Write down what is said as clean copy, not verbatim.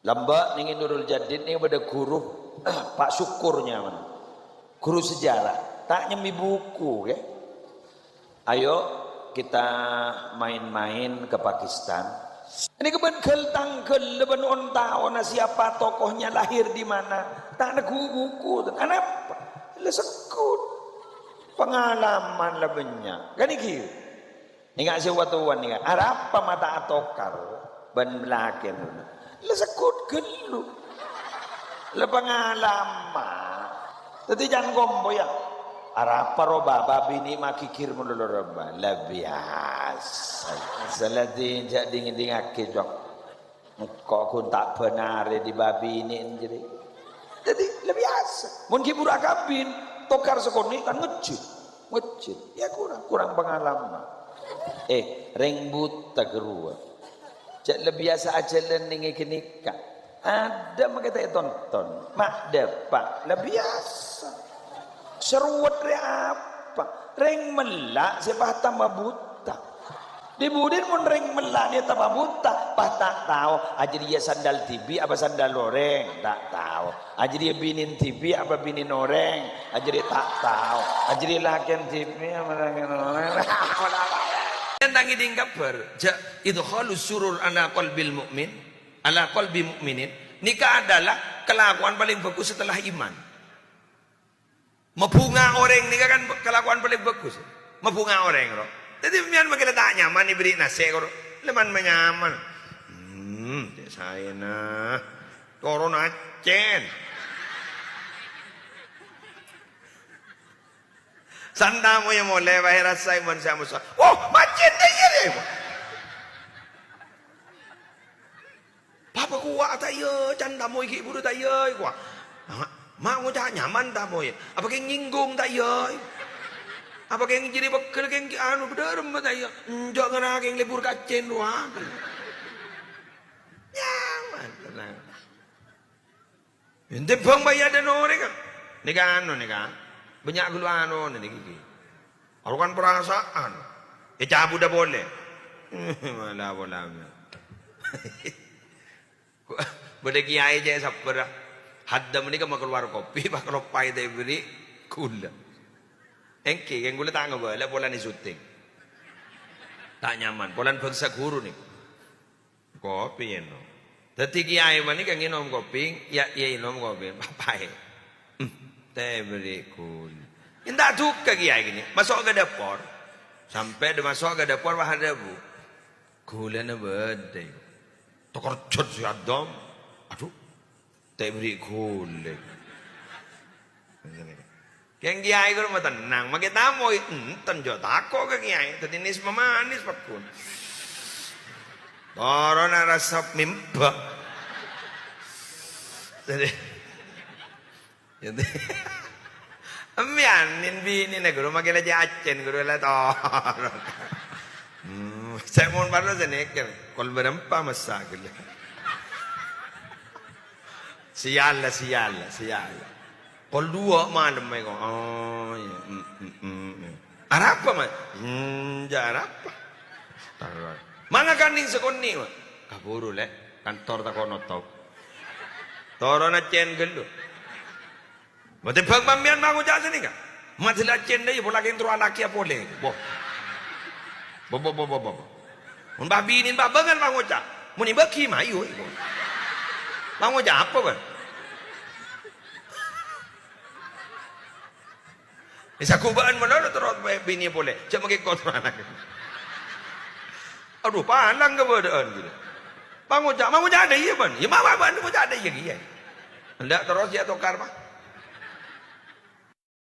Lamba ning Nurul Jadid nih pada guru Pak Syukurnya mana? Guru sejarah. Tak nyemi buku ya. Ayo kita main-main ke Pakistan. Ini kebetul tangkel leben on siapa tokohnya lahir di mana. Tak ada buku. Kenapa? Lesekut. Pengalaman lebennya. Kan iki. Ingat sewatuan nih. Apa mata atokar ban belakang. Lesekut gelu. Le pengalaman. Jadi jangan gombo ya. Arapa roba babi ni makikir mulu roba. Lah biasa. Seladi jak dingin akeh jok. Kok kun tak benar di babi ini jadi lebih biasa. Mun ki budak kabin tokar sekoni kan ngejit. Ya kurang pengalaman. Reng buta gerua. Jak lebih biasa aja ning nikah. Ada makanya tonton. Mak depak lebih biasa. Seruat apa? Reng melak sebab tambah buta. Di budin mun reng melak dia tambah buta. Pas tak tahu. Aja dia sandal tibi apa sandal loreng. Tak tahu. Aja dia binin tibi apa binin oreng. Aja dia tak tahu. Aja dia lakian tibi apa lakian oreng. Tentang ini kabar. Itu halus surur ala qalbil mu'min. Ala qalbi mu'minin. Nikah adalah kelakuan paling bagus setelah iman. Membunga orang nikah kan kelakuan paling bagus. Membunga orang roh. Jadi mian makin tak nyaman diberi nasi koro. Leman menyaman. Saya nah. Corona cen. Sandamu yang mulai bahaya rasa iman saya musuh. Oh macet dah ya. Papa kuat tak ya, canda mu iki buru tak ya kuat. Mak mu tak nyaman tak mu ya. Apa keng nyinggung tak ya. Apa keng jadi bekal keng anu bederem tak ya. Jangan nak keng lebur kacen doang. Nyaman tenang. Ente bang bayar dan orang kan. Nika anu nika. Banyak gulu anu nih gigi. Arukan perasaan. Cabut dah boleh. Malah boleh. Beda kiai je sabar. Haddam ni kan keluar kopi, pak kalau pai dia beri gula. Engke, yang gula tak ngapa, lah bola ni syuting. Tak nyaman, bola bangsa guru ni. Kopi no. Tadi kiai mana kan minum kopi, ya minum kopi, pai. Teh beri gula. Indah suka kiai gini, masuk ke dapur. Sampai dia masuk ke dapur bahan debu. Gula na beda. Tokor cut si Adam, aduh, tak beri gule. Keng kiai kalau mau tenang, makai tamu, tenjok takut ke kiai, tadi nis manis pakun. Orang rasa mimpi, jadi, amianin bini nih guru makai lagi acen guru lah toron. Saya mau baru senekal, kalau berempat masak gila. Sial. Kalau dua malam mereka, oh ya, Arapa mah, Arapa. Mana kaning sekoni mah, kaburu lek, kantor tak kono tau. Toron acen gelo. Mati bang pambian bangun jasa ni kan, mati acen deh, boleh keng terus anak kia boleh, boh. Mun babi ini babangan bang Oja. Mun ni baki mayu. Bang Oja apa kan? Isa kubaan mana terus bini boleh. Cak makin kotor anak. Aduh palang keberadaan gitu. Bang Oja ada iya ban. Ya mama ban Oja ada iya. Hendak terus ya tokar mah.